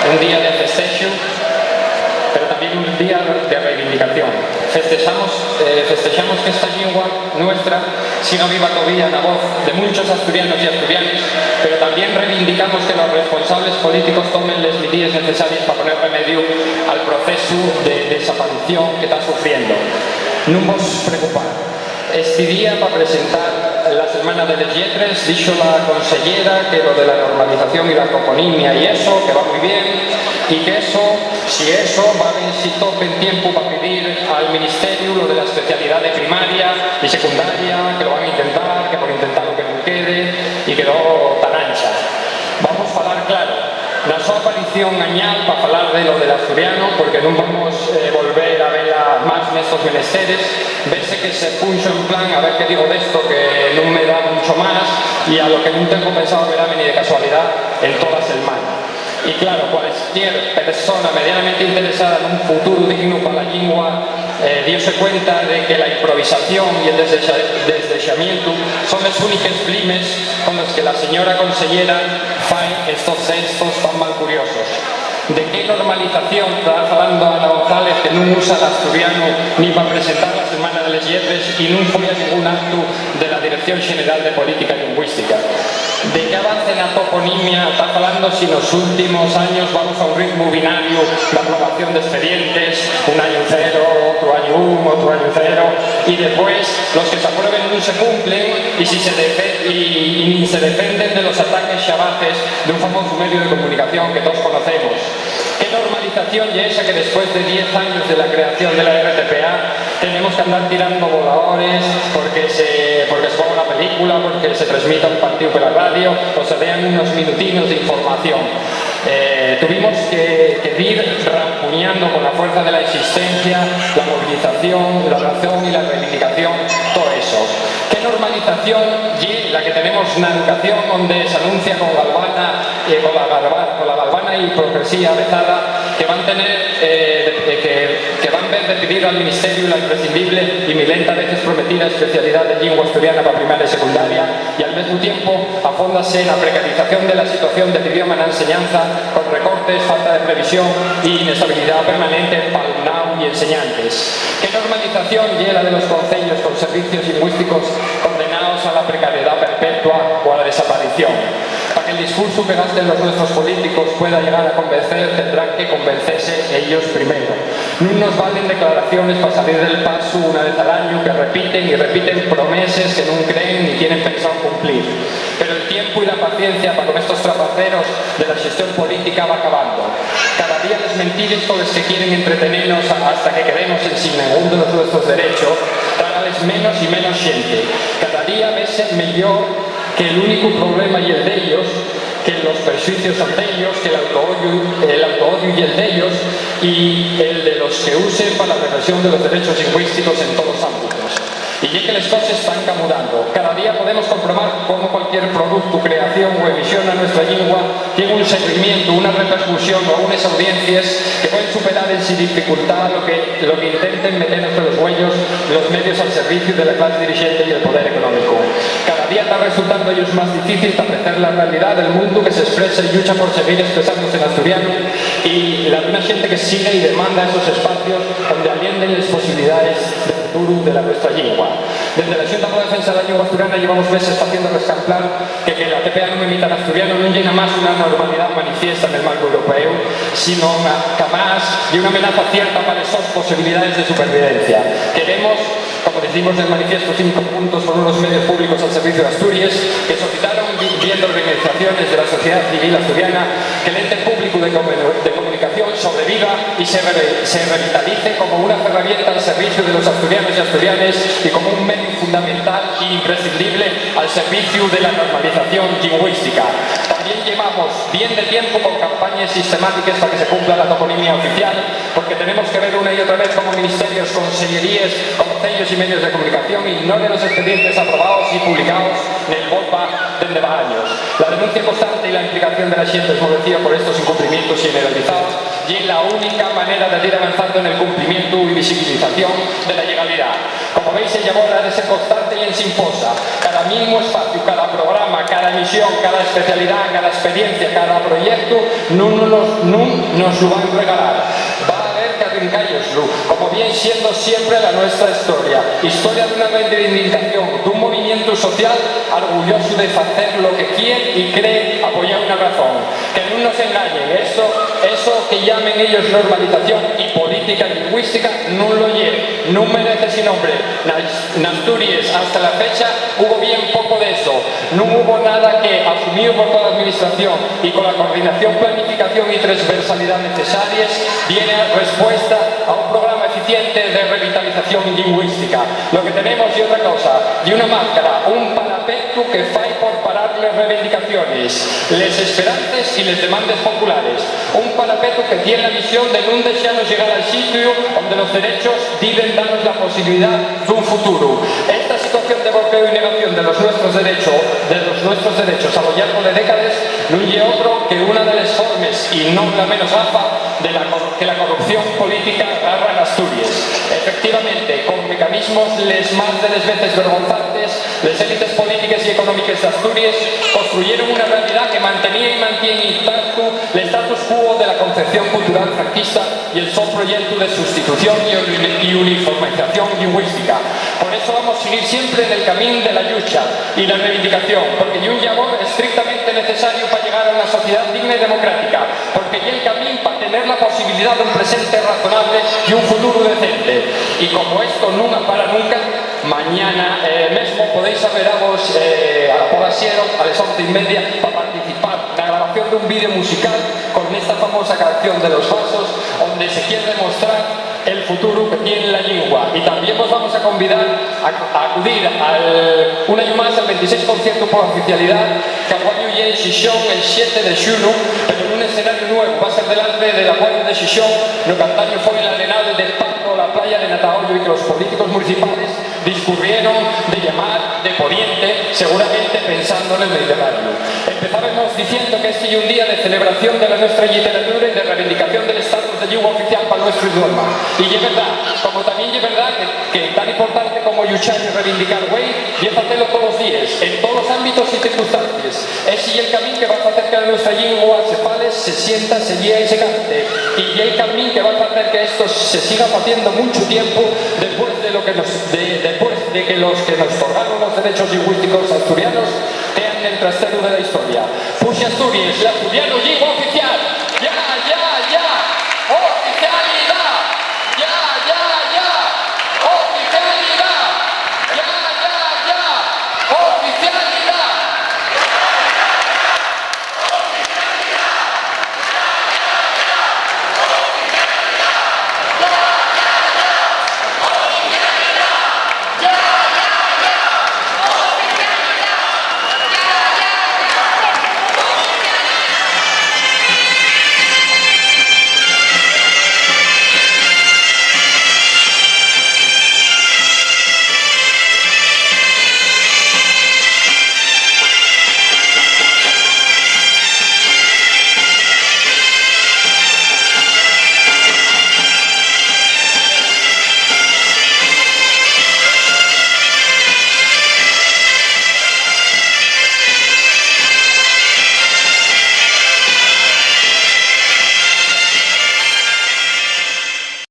un día de festejo, pero también un día de reivindicación. Festejamos que esta lengua nuestra siga viva todavía en la voz de muchos asturianos y asturianas, pero también reivindicamos que los responsables políticos tomen las medidas necesarias para poner remedio al proceso de desaparición que está sufriendo. No vos preocupar. Este día, para presentar la Semana de les Lletres, dijo la consellera que lo de la normalización y la toponimia y eso, que va muy bien, y que eso, si eso, va a ver si tope en tiempo para pedir al Ministerio lo de la especialidad de primaria y secundaria, que lo van a intentar, que por intentar lo que no quede, y quedó tan ancha. Vamos a hablar claro. Na súa aparición añal para falar de lo del asturiano, porque non vamos volver a verla máis nestos menesteres, vese que se punxo en plan a ver que digo desto que non me dá mucho máis e a lo que non tengo pensado verame ni de casualidad en toda a semana. Y claro, cualquier persona medianamente interesada en un futuro digno para la lengua diose cuenta de que la improvisación y el desdeñamiento son los únicos blimes con los que la señora consellera fae estos gestos tan mal curiosos. ¿De qué normalización está hablando Ana González, que no usa el asturiano ni para presentar la Semana de les Lletres y no fue a ningún acto de la Dirección General de Política Lingüística? ¿De qué avance en la toponimia está hablando si en los últimos años vamos a un ritmo binario de aprobación de expedientes, un año cero, otro año uno, otro año cero, y después los que se aprueben no se cumplen y ni se defienden de los ataques xabaces de un famoso medio de comunicación que todos conocemos? ¿Qué normalización y esa que después de 10 años de la creación de la RTPA tenemos que andar tirando voladores porque se ponga una película, porque se transmita un partido por la radio o se vean unos minutinos de información? Tuvimos que ir rampuñando con la fuerza de la existencia, la movilización, la razón y la reivindicación, todo eso. ¿Qué normalización y la que tenemos en la educación, donde se anuncia con la galvana y progresía avezada que van a tener que van a ver de pedir al Ministerio la imprescindible y milenta veces prometida especialidad de lengua asturiana para primaria y secundaria, y al mismo tiempo afóndase en la precarización de la situación del idioma en la enseñanza con recortes, falta de previsión y inestabilidad permanente para alumnado y enseñantes? ¿Qué normalización llega de los concellos con servicios lingüísticos condenados a la precariedad perpetua o a la desaparición? Para que el discurso que gasten los nuestros políticos pueda llegar a convencer, tendrán que convencerse ellos primero. No nos valen declaraciones para salir del paso una vez al año que repiten y repiten promesas que no creen ni tienen pensado cumplir. Pero el tiempo y la paciencia para con estos trapaceros de la gestión política va acabando. Cada día les mentires con los que quieren entretenernos hasta que quedemos en sin ninguno de nuestros derechos, trágales menos y menos gente. Cada día ves mejor que el único problema y el de ellos, que los prejuicios son de ellos, que el autoodio y el de ellos, y el de los que usen para la represión de los derechos lingüísticos en todos los ámbitos. Y ya que las cosas están camudando, cada día podemos comprobar cómo cualquier producto, creación o emisión a nuestra lengua tiene un seguimiento, una repercusión o unas audiencias que pueden superar en sin dificultad lo que intenten meter entre los huellos los medios al servicio de la clase dirigente y el poder económico. Cada día está resultando ellos más difícil establecer la realidad del mundo que se expresa y lucha por seguir expresándose en asturiano, y la de una gente que sigue y demanda esos espacios donde alienten las posibilidades de futuro de la nuestra lengua. Desde la Xunta por Defensa de la Lengua Asturiana llevamos meses haciendo rescamplar que la TPA non emita en asturiano non llena más una normalidad manifiesta en el marco europeo, sino jamás y una amenaza cierta para esas posibilidades de supervivencia. Queremos, como decimos en el manifiesto, 5 puntos por unos medios públicos al servicio de Asturias, que solicitaron viendo organizaciones de la sociedad civil asturiana que el ente público de comunicación sobreviva y se revitalice como una herramienta al servicio de los asturianos y asturianas y como un medio fundamental e imprescindible al servicio de la normalización lingüística. También llevamos bien de tiempo con campañas sistemáticas para que se cumpla la toponimia oficial, porque tenemos que ver una y otra vez como ministerios, consellerías, concellos y medios de comunicación ignoren los expedientes aprobados y publicados nel Volpa dende años. La denuncia constante y la implicación de la xente esmolecida por estos incumplimientos generalizados y es la única manera de ir avanzando en el cumplimiento y visibilización de la legalidad. Como veis, el llamado ha de ser constante y en se imposa. Cada mínimo espacio, cada programa, cada misión, cada especialidad, cada experiencia, cada proyecto, no nos lo van a regalar. Va a haber que arrincálloslo, como bien siendo siempre la nuestra historia. Historia de una reivindicación, de un movimiento social orgulloso de hacer lo que quiere y cree apoyar una razón. Que no nos engañen, eso que llamen ellos normalización y política lingüística no lo lleve, no merece ese nombre. En Asturias hasta la fecha hubo bien poco de eso, no hubo nada que, asumido por toda la administración y con la coordinación, planificación y transversalidad necesarias, viene a respuesta a un programa eficiente de revitalización lingüística. Lo que tenemos y otra cosa, y una máscara, un parapeto que fai por parar las reivindicaciones, les esperanzas y les demandas populares. Un parapeto que tiene la misión de no dejarnos llegar al sitio donde los derechos deben darnos la posibilidad de un futuro. Esta situación de bloqueo y negación de nuestros derechos a lo largo de décadas no es otro que una de las formas, y no la menos gafa, que la corrupción política agarra en Asturias. Efectivamente, con mecanismos les más de las veces vergonzantes, las élites políticas y económicas de Asturias construyeron una realidad que mantenía y mantiene intacto el status quo de la concepción cultural franquista y el solo proyecto de sustitución y uniformización lingüística. Por eso vamos a seguir siempre en el camino de la lucha y la reivindicación, porque hay un llamado estrictamente necesario para llegar a una sociedad digna y democrática, porque hay el camino para tener la posibilidad de un presente razonable y un futuro decente. Y como esto nunca para nunca, mañana mismo podéis ver a vos a las 11:30 para participar en la grabación de un vídeo musical con esta famosa canción de Los Vasos, donde se quiere demostrar el futuro que tiene la lengua. Y también os vamos a convidar a acudir un año más al 26 concierto por oficialidad que aguaño ya en Xixón el 7 de xuno, pero en un escenario nuevo. Va a ser delante del aguaño de Xixón, no que antaño fue el arenal del Parco, la playa de Natahoyo, y que los políticos municipales discurrieron de llamar de Poniente, seguramente pensando en el Mediterráneo. Empezábamos diciendo que este es un día de celebración de la nuestra literatura y de reivindicación del estatus de lengua oficial para nuestro idioma. Y es verdad, como también es verdad que tan importante como luchar y reivindicar güey, y es hacerlo todos los días, en todos los ámbitos y circunstancias. Ese es el camino que va a hacer que nuestra lengua se fale, se sienta, se guía y se cante. Y el camino que va a hacer que esto se siga haciendo mucho tiempo después de que los que nos otorgaron los derechos lingüísticos asturianos tengan el trastero de la historia. Puxe Asturias, la asturiano lengua oficial.